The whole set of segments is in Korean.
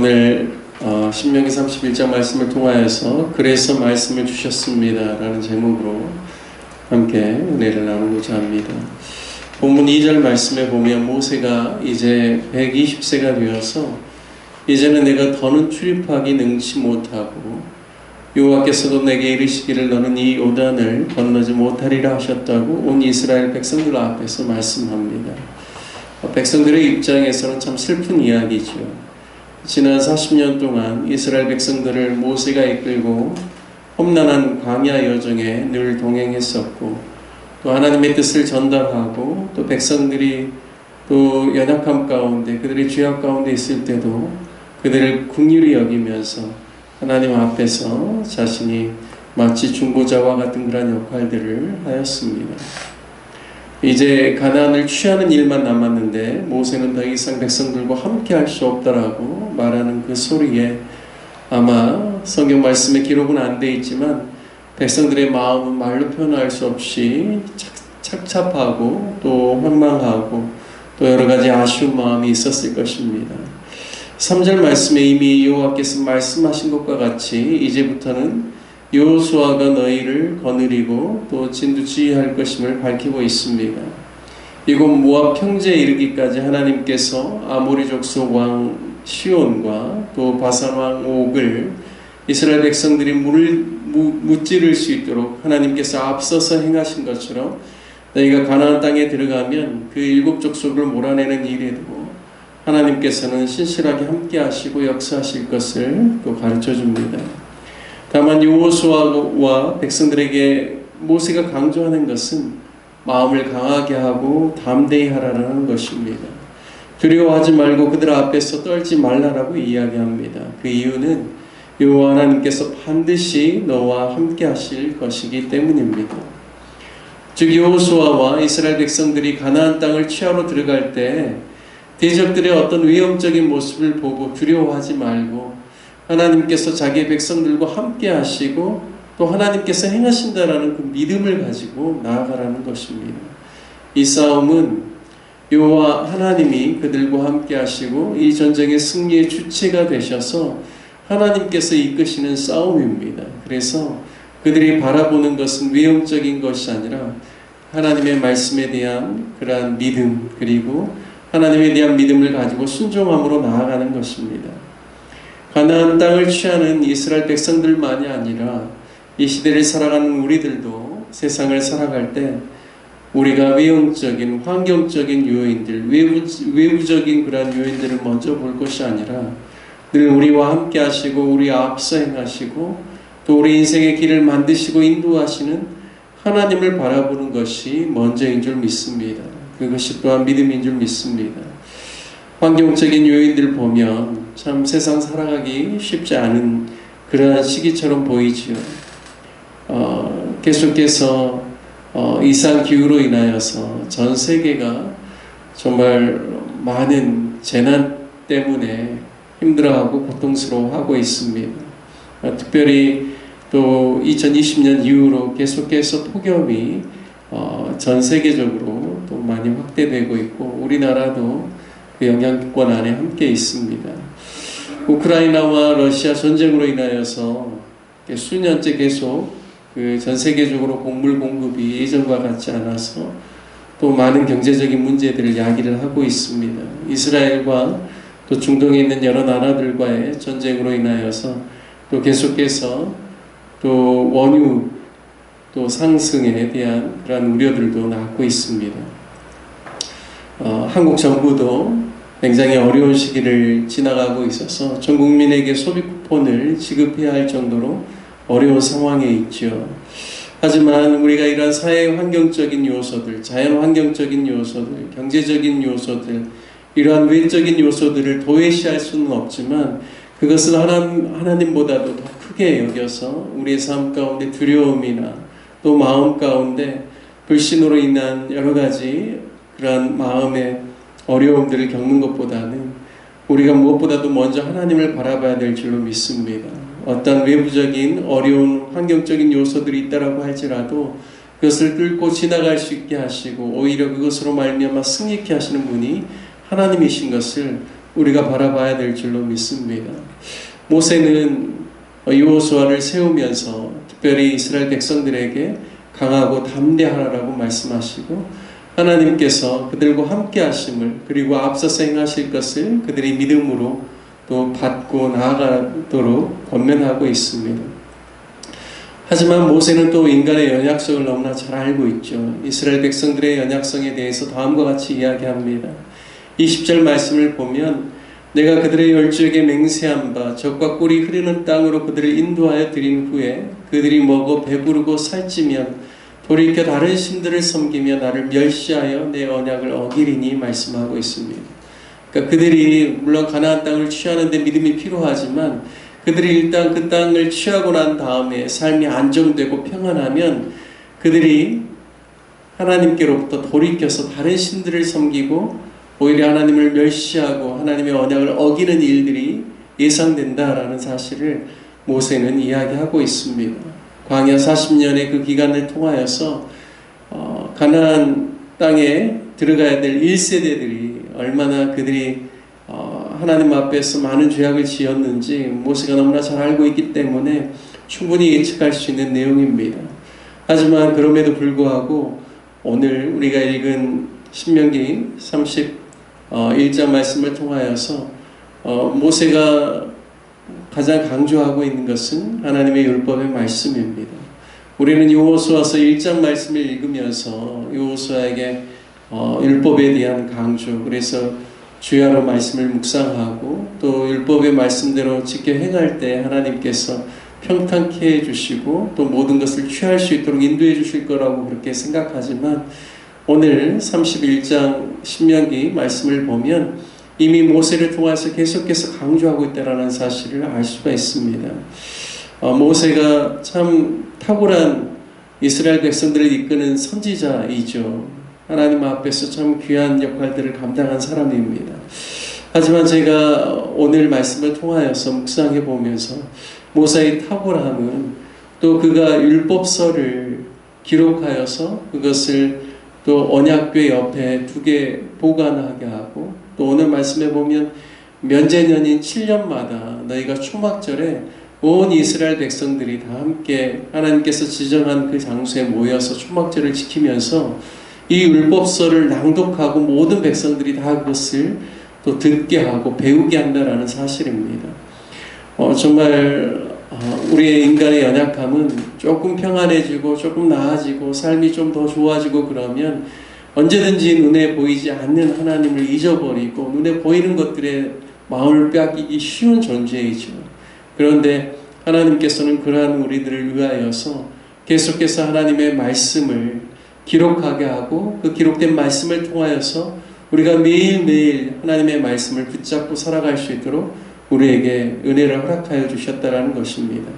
오늘 신명기 31장 말씀을 통하여서 그래서 말씀을 주셨습니다 라는 제목으로 함께 은혜를 나누고자 합니다. 본문 2절 말씀에 보면 모세가 이제 120세가 되어서 이제는 내가 더는 출입하기 능치 못하고 여호와께서도 내게 이르시기를 너는 이 요단을 건너지 못하리라 하셨다고 온 이스라엘 백성들 앞에서 말씀합니다. 백성들의 입장에서는 참 슬픈 이야기죠. 지난 40년 동안 이스라엘 백성들을 모세가 이끌고 험난한 광야 여정에 늘 동행했었고 또 하나님의 뜻을 전달하고 또 백성들이 또 연약함 가운데 그들의 죄악 가운데 있을 때도 그들을 긍휼히 여기면서 하나님 앞에서 자신이 마치 중보자와 같은 그런 역할들을 하였습니다. 이제 가나안을 취하는 일만 남았는데 모세는 더 이상 백성들과 함께 할 수 없다라고 말하는 그 소리에 아마 성경 말씀에 기록은 안 돼 있지만 백성들의 마음은 말로 표현할 수 없이 착잡하고 또 원망하고 또 여러 가지 아쉬운 마음이 있었을 것입니다. 3절 말씀에 이미 여호와께서 말씀하신 것과 같이 이제부터는 여호수아가 너희를 거느리고 또 진두지휘할 것임을 밝히고 있습니다. 이곳 모압 평지에 이르기까지 하나님께서 아모리 족속 왕 시온과 또 바산 왕 옥을 이스라엘 백성들이 무찌를 수 있도록 하나님께서 앞서서 행하신 것처럼 너희가 가나안 땅에 들어가면 그 7 족속을 몰아내는 일에도 하나님께서는 신실하게 함께 하시고 역사하실 것을 또 가르쳐 줍니다. 다만 여호수아와 백성들에게 모세가 강조하는 것은 마음을 강하게 하고 담대히 하라는 것입니다. 두려워하지 말고 그들 앞에서 떨지 말라라고 이야기합니다. 그 이유는 여호와 하나님께서 반드시 너와 함께 하실 것이기 때문입니다. 즉 여호수아와 이스라엘 백성들이 가나안 땅을 취하러 들어갈 때 대적들의 어떤 위험적인 모습을 보고 두려워하지 말고 하나님께서 자기의 백성들과 함께 하시고 또 하나님께서 행하신다라는 그 믿음을 가지고 나아가라는 것입니다. 이 싸움은 여호와 하나님이 그들과 함께 하시고 이 전쟁의 승리의 주체가 되셔서 하나님께서 이끄시는 싸움입니다. 그래서 그들이 바라보는 것은 위험적인 것이 아니라 하나님의 말씀에 대한 그러한 믿음 그리고 하나님에 대한 믿음을 가지고 순종함으로 나아가는 것입니다. 가나안 땅을 취하는 이스라엘 백성들만이 아니라 이 시대를 살아가는 우리들도 세상을 살아갈 때 우리가 외형적인 환경적인 요인들 외부적인 그러한 요인들을 먼저 볼 것이 아니라 늘 우리와 함께 하시고 우리 앞서 행하시고 또 우리 인생의 길을 만드시고 인도하시는 하나님을 바라보는 것이 먼저인 줄 믿습니다. 그것이 또한 믿음인 줄 믿습니다. 환경적인 요인들을 보면 참 세상 살아가기 쉽지 않은 그러한 시기처럼 보이지요. 계속해서 이상기후로 인하여서 전 세계가 정말 많은 재난 때문에 힘들어하고 고통스러워하고 있습니다. 특별히 또 2020년 이후로 계속해서 폭염이 전 세계적으로 또 많이 확대되고 있고 우리나라도 그 영향권 안에 함께 있습니다. 우크라이나와 러시아 전쟁으로 인하여서 수년째 계속 그 전 세계적으로 곡물 공급이 예전과 같지 않아서 또 많은 경제적인 문제들을 야기를 하고 있습니다. 이스라엘과 또 중동에 있는 여러 나라들과의 전쟁으로 인하여서 또 계속해서 또 원유 또 상승에 대한 그런 우려들도 낳고 있습니다. 한국 정부도 굉장히 어려운 시기를 지나가고 있어서 전 국민에게 소비 쿠폰을 지급해야 할 정도로 어려운 상황에 있죠. 하지만 우리가 이런 사회 환경적인 요소들, 자연 환경적인 요소들, 경제적인 요소들, 이러한 외적인 요소들을 도외시할 수는 없지만 그것을 하나님보다도 더 크게 여겨서 우리의 삶 가운데 두려움이나 또 마음 가운데 불신으로 인한 여러 가지 그러한 마음의 어려움들을 겪는 것보다는 우리가 무엇보다도 먼저 하나님을 바라봐야 될 줄로 믿습니다. 어떤 외부적인 어려운 환경적인 요소들이 있다라고 할지라도 그것을 뚫고 지나갈 수 있게 하시고 오히려 그것으로 말미암아 승리케 하시는 분이 하나님이신 것을 우리가 바라봐야 될 줄로 믿습니다. 모세는 여호수아를 세우면서 특별히 이스라엘 백성들에게 강하고 담대하라고 말씀하시고 하나님께서 그들과 함께 하심을 그리고 앞서서 행하실 것을 그들이 믿음으로 또 받고 나아가도록 권면하고 있습니다. 하지만 모세는 또 인간의 연약성을 너무나 잘 알고 있죠. 이스라엘 백성들의 연약성에 대해서 다음과 같이 이야기합니다. 20절 말씀을 보면 내가 그들의 열조에게 맹세한 바 적과 꿀이 흐르는 땅으로 그들을 인도하여 드린 후에 그들이 먹어 배부르고 살찌면 돌이켜 다른 신들을 섬기며 나를 멸시하여 내 언약을 어기리니 말씀하고 있습니다. 그러니까 그들이 물론 가나안 땅을 취하는데 믿음이 필요하지만 그들이 일단 그 땅을 취하고 난 다음에 삶이 안정되고 평안하면 그들이 하나님께로부터 돌이켜서 다른 신들을 섬기고 오히려 하나님을 멸시하고 하나님의 언약을 어기는 일들이 예상된다라는 사실을 모세는 이야기하고 있습니다. 광야 40년의 그 기간을 통하여서 가나안 땅에 들어가야 될 1세대들이 얼마나 그들이 하나님 앞에서 많은 죄악을 지었는지 모세가 너무나 잘 알고 있기 때문에 충분히 예측할 수 있는 내용입니다. 하지만 그럼에도 불구하고 오늘 우리가 읽은 신명기 31장 말씀을 통하여서 모세가 가장 강조하고 있는 것은 하나님의 율법의 말씀입니다. 우리는 여호수아서 1장 말씀을 읽으면서 여호수아에게 율법에 대한 강조, 그래서 주야로 말씀을 묵상하고 또 율법의 말씀대로 지켜 행할 때 하나님께서 평탄케 해주시고 또 모든 것을 취할 수 있도록 인도해 주실 거라고 그렇게 생각하지만 오늘 31장 신명기 말씀을 보면 이미 모세를 통해서 계속해서 강조하고 있다는 사실을 알 수가 있습니다. 모세가 참 탁월한 이스라엘 백성들을 이끄는 선지자이죠. 하나님 앞에서 참 귀한 역할들을 감당한 사람입니다. 하지만 제가 오늘 말씀을 통하여서 묵상해 보면서 모세의 탁월함은 또 그가 율법서를 기록하여서 그것을 또 언약궤 옆에 2개 보관하게 하고 또 오늘 말씀해 보면 면제년인 7년마다 너희가 초막절에 온 이스라엘 백성들이 다 함께 하나님께서 지정한 그 장소에 모여서 초막절을 지키면서 이 율법서를 낭독하고 모든 백성들이 다 그것을 또 듣게 하고 배우게 한다라는 사실입니다. 정말 우리의 인간의 연약함은 조금 평안해지고 조금 나아지고 삶이 좀 더 좋아지고 그러면 언제든지 눈에 보이지 않는 하나님을 잊어버리고 눈에 보이는 것들에 마음을 빼앗기기 쉬운 존재이죠. 그런데 하나님께서는 그러한 우리들을 위하여서 계속해서 하나님의 말씀을 기록하게 하고 그 기록된 말씀을 통하여서 우리가 매일매일 하나님의 말씀을 붙잡고 살아갈 수 있도록 우리에게 은혜를 허락하여 주셨다라는 것입니다.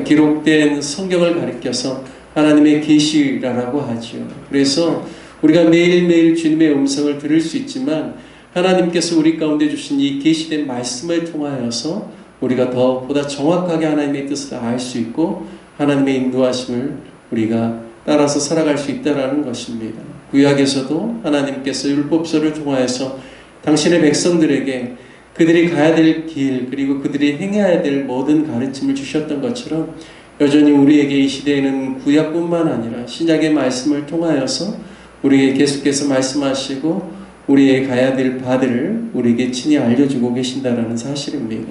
기록된 성경을 가리켜서 하나님의 계시라고 하죠. 그래서 우리가 매일매일 주님의 음성을 들을 수 있지만 하나님께서 우리 가운데 주신 이 계시된 말씀을 통하여서 우리가 더 보다 정확하게 하나님의 뜻을 알 수 있고 하나님의 인도하심을 우리가 따라서 살아갈 수 있다라는 것입니다. 구약에서도 하나님께서 율법서를 통하여서 당신의 백성들에게 그들이 가야 될 길 그리고 그들이 행해야 될 모든 가르침을 주셨던 것처럼 여전히 우리에게 이 시대에는 구약뿐만 아니라 신약의 말씀을 통하여서 우리에게 계속해서 말씀하시고 우리의 가야 될 바들을 우리에게 친히 알려주고 계신다라는 사실입니다.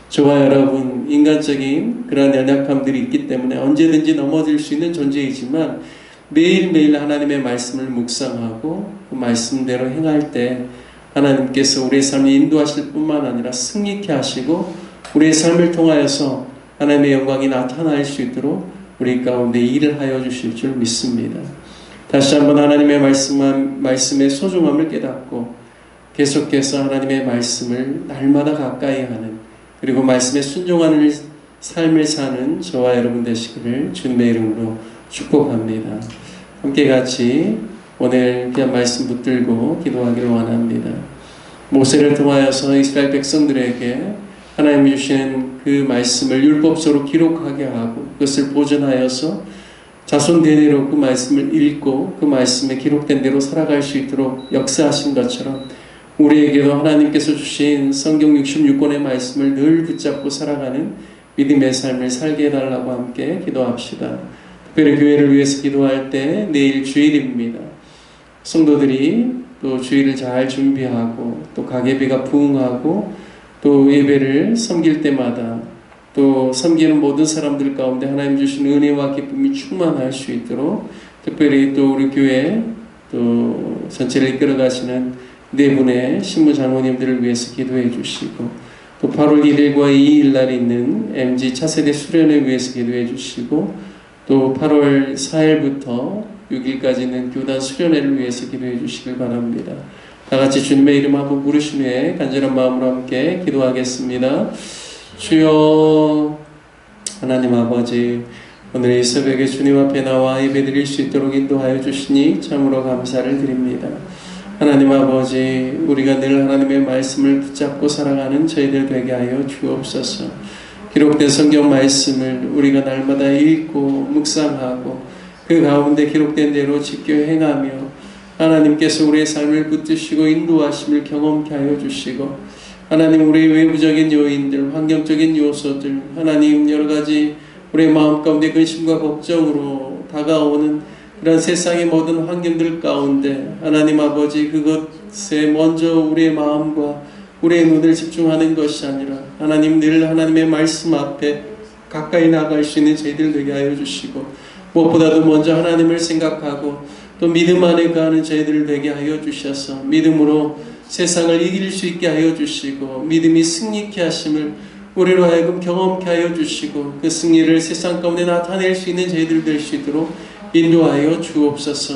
저와 여러분 인간적인 그러한 연약함들이 있기 때문에 언제든지 넘어질 수 있는 존재이지만 매일매일 하나님의 말씀을 묵상하고 그 말씀대로 행할 때 하나님께서 우리의 삶을 인도하실 뿐만 아니라 승리케 하시고 우리의 삶을 통하여서 하나님의 영광이 나타날 수 있도록 우리 가운데 일을 하여 주실 줄 믿습니다. 다시 한번 하나님의 말씀의 소중함을 깨닫고 계속해서 하나님의 말씀을 날마다 가까이 하는 그리고 말씀에 순종하는 삶을 사는 저와 여러분 되시기를 주님의 이름으로 축복합니다. 함께 같이 오늘 귀한 말씀 붙들고 기도하기를 원합니다. 모세를 통하여서 이스라엘 백성들에게 하나님이 주신 그 말씀을 율법서로 기록하게 하고 그것을 보존하여서 자손 대대로 그 말씀을 읽고 그 말씀에 기록된 대로 살아갈 수 있도록 역사하신 것처럼 우리에게도 하나님께서 주신 성경 66권의 말씀을 늘 붙잡고 살아가는 믿음의 삶을 살게 해달라고 함께 기도합시다. 특별히 교회를 위해서 기도할 때 내일 주일입니다. 성도들이 또 주일을 잘 준비하고 또 가계비가 부응하고 또 예배를 섬길 때마다 또 섬기는 모든 사람들 가운데 하나님 주신 은혜와 기쁨이 충만할 수 있도록 특별히 또 우리 교회 또 전체를 이끌어 가시는 네 분의 신부 장로님들을 위해서 기도해 주시고 또 8월 1일과 2일 날 있는 MG 차세대 수련회 위해서 기도해 주시고 또 8월 4일부터 6일까지는 교단 수련회를 위해서 기도해 주시길 바랍니다. 다같이 주님의 이름 한번 부르신 후에 간절한 마음으로 함께 기도하겠습니다. 주여 하나님 아버지, 오늘 이 새벽에 주님 앞에 나와 예배드릴 수 있도록 인도하여 주시니 참으로 감사를 드립니다. 하나님 아버지, 우리가 늘 하나님의 말씀을 붙잡고 살아가는 저희들 되게 하여 주옵소서. 기록된 성경 말씀을 우리가 날마다 읽고 묵상하고 그 가운데 기록된 대로 지켜 행하며 하나님께서 우리의 삶을 붙드시고 인도하심을 경험케 하여 주시고 하나님 우리의 외부적인 요인들, 환경적인 요소들, 하나님 여러가지 우리의 마음 가운데 근심과 걱정으로 다가오는 그런 세상의 모든 환경들 가운데 하나님 아버지 그것에 먼저 우리의 마음과 우리의 눈을 집중하는 것이 아니라 하나님 늘 하나님의 말씀 앞에 가까이 나갈 수 있는 저희들 되게 하여 주시고 무엇보다도 먼저 하나님을 생각하고 또 믿음 안에 거하는 저희들을 되게 하여 주셔서 믿음으로 세상을 이길 수 있게 하여 주시고 믿음이 승리케 하심을 우리로 하여금 경험케 하여 주시고 그 승리를 세상 가운데 나타낼 수 있는 저희들 될 수 있도록 인도하여 주옵소서.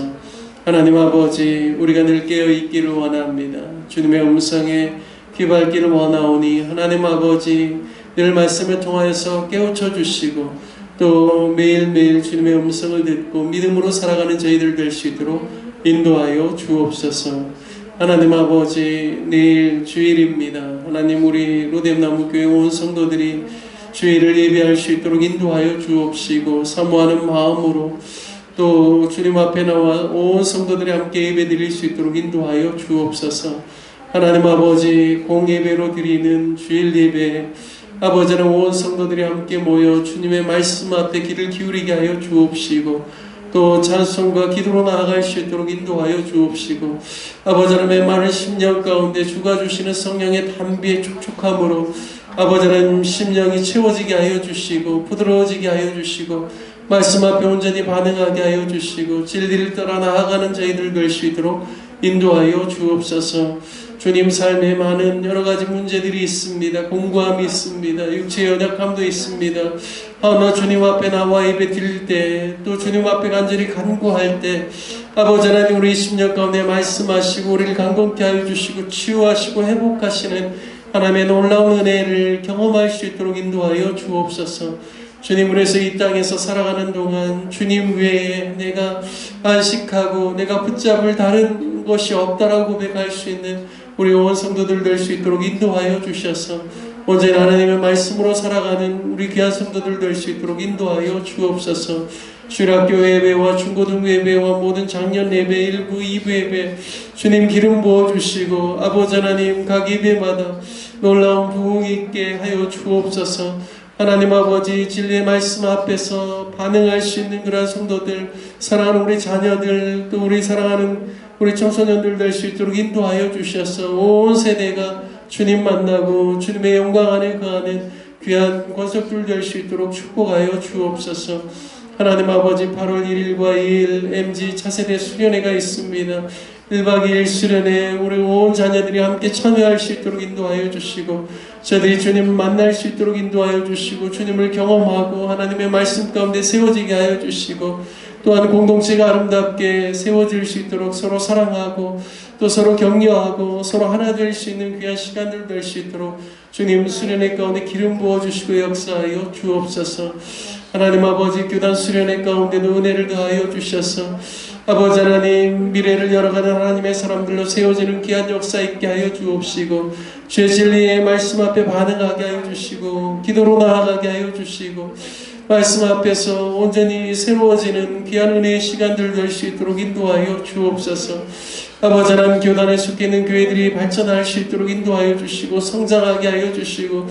하나님 아버지, 우리가 늘 깨어있기를 원합니다. 주님의 음성에 귀밟기를 원하오니 하나님 아버지 늘 말씀을 통하여서 깨우쳐 주시고 또 매일매일 주님의 음성을 듣고 믿음으로 살아가는 저희들 될 수 있도록 인도하여 주옵소서. 하나님 아버지, 내일 주일입니다. 하나님 우리 로뎀나무교회 온 성도들이 주일을 예배할 수 있도록 인도하여 주옵시고 사모하는 마음으로 또 주님 앞에 나와 온 성도들이 함께 예배 드릴 수 있도록 인도하여 주옵소서. 하나님 아버지, 공예배로 드리는 주일 예배 아버지는 온 성도들이 함께 모여 주님의 말씀 앞에 귀를 기울이게 하여 주옵시고 또 찬송과 기도로 나아갈 수 있도록 인도하여 주옵시고 아버지는 메마른 심령 가운데 주가 주시는 성령의 담비의 촉촉함으로 아버지는 심령이 채워지게 하여 주시고 부드러워지게 하여 주시고 말씀 앞에 온전히 반응하게 하여 주시고 진리를 따라 나아가는 저희들 될 수 있도록 인도하여 주옵소서. 주님 삶에 많은 여러가지 문제들이 있습니다. 공고함이 있습니다. 육체의 연약함도 있습니다. 나 주님 앞에 나와 예배 드릴 때 또 주님 앞에 간절히 간구할 때 아버지 하나님 우리 심령 가운데 말씀하시고 우리를 강건케 하여 주시고 치유하시고 회복하시는 하나님의 놀라운 은혜를 경험할 수 있도록 인도하여 주옵소서. 주님, 그래서 이 땅에서 살아가는 동안 주님 외에 내가 안식하고 내가 붙잡을 다른 것이 없다라고 고백할 수 있는 우리 온 성도들 될 수 있도록 인도하여 주셔서 언제나 하나님의 말씀으로 살아가는 우리 귀한 성도들 될 수 있도록 인도하여 주옵소서. 주일학교 예배와 중고등부 예배와 모든 작년 예배 1부 2부 예배 주님 기름 부어주시고 아버지 하나님 각 예배마다 놀라운 부흥이 있게 하여 주옵소서. 하나님 아버지 진리의 말씀 앞에서 반응할 수 있는 그런 성도들, 사랑하는 우리 자녀들, 또 우리 사랑하는 우리 청소년들 될 수 있도록 인도하여 주셔서 온 세대가 주님 만나고 주님의 영광 안에 거하는 귀한 권속들 될 수 있도록 축복하여 주옵소서. 하나님 아버지 8월 1일과 2일 MG 차세대 수련회가 있습니다. 1박 2일 수련회 우리 온 자녀들이 함께 참여할 수 있도록 인도하여 주시고 저희들이 주님 만날 수 있도록 인도하여 주시고 주님을 경험하고 하나님의 말씀 가운데 세워지게 하여 주시고 또한 공동체가 아름답게 세워질 수 있도록 서로 사랑하고 또 서로 격려하고 서로 하나 될 수 있는 귀한 시간들 될 수 있도록 주님 수련회 가운데 기름 부어주시고 역사하여 주옵소서. 하나님 아버지 교단 수련회 가운데도 은혜를 더하여 주셔서 아버지 하나님 미래를 열어가는 하나님의 사람들로 세워지는 귀한 역사 있게 하여 주옵시고 주의 진리의 말씀 앞에 반응하게 하여 주시고 기도로 나아가게 하여 주시고 말씀 앞에서 온전히 새로워지는 귀한 은혜의 시간들 될 수 있도록 인도하여 주옵소서. 아버지 하나님, 교단에 속해 있는 교회들이 발전할 수 있도록 인도하여 주시고 성장하게 하여 주시고,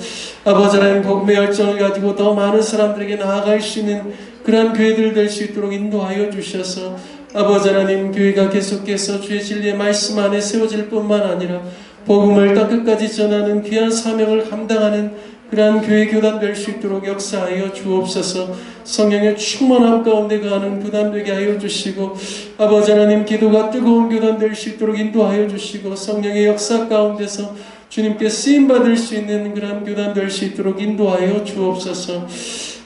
아버지 하나님 복음의 열정을 가지고 더 많은 사람들에게 나아갈 수 있는 그러한 교회들 될 수 있도록 인도하여 주셔서, 아버지 하나님 교회가 계속해서 주의 진리의 말씀 안에 세워질 뿐만 아니라 복음을 땅끝까지 전하는 귀한 사명을 감당하는 그러한 교회 교단 될 수 있도록 역사하여 주옵소서. 성령의 충만함 가운데 가는 교단 되게 하여 주시고, 아버지 하나님 기도가 뜨거운 교단 될 수 있도록 인도하여 주시고, 성령의 역사 가운데서 주님께 쓰임받을 수 있는 그러한 교단 될 수 있도록 인도하여 주옵소서.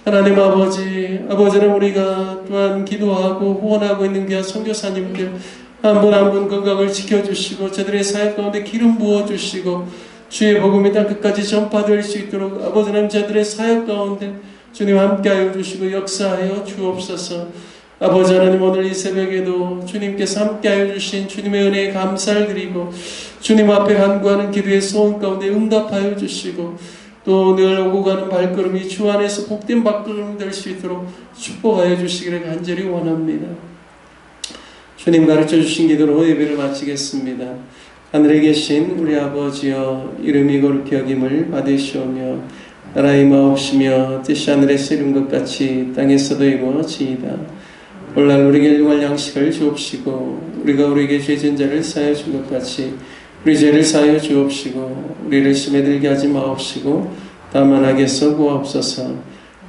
하나님 아버지는 우리가 또한 기도하고 후원하고 있는 귀한 선교사님들 한 분 한 분 건강을 지켜주시고 저들의 사역 가운데 기름 부어주시고 주의 복음이 땅끝까지 전파될 수 있도록 아버지 하나님 저들의 사역 가운데 주님 함께하여 주시고 역사하여 주옵소서. 아버지 하나님 오늘 이 새벽에도 주님께서 함께하여 주신 주님의 은혜에 감사를 드리고 주님 앞에 간구하는 기도의 소원 가운데 응답하여 주시고 또 늘 오고 가는 발걸음이 주 안에서 복된 발걸음이 될 수 있도록 축복하여 주시기를 간절히 원합니다. 주님 가르쳐 주신 기도로 예배를 마치겠습니다. 하늘에 계신 우리 아버지여, 이름이 거룩히 여김을 받으시오며 나라의 마옵시며 뜻이 하늘에서 이룬 것 같이 땅에서도 이루어지이다. 오늘날 우리에게 일용할 양식을 주옵시고 우리가 우리에게 죄진 자를 사하여 준 것 같이 우리 죄를 사하여 주옵시고 우리를 시험에 들게 하지 마옵시고 다만 악에서 구하옵소서.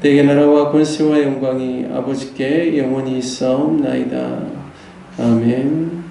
대개 나라와 권세와 영광이 아버지께 영원히 있사옵나이다. 아멘.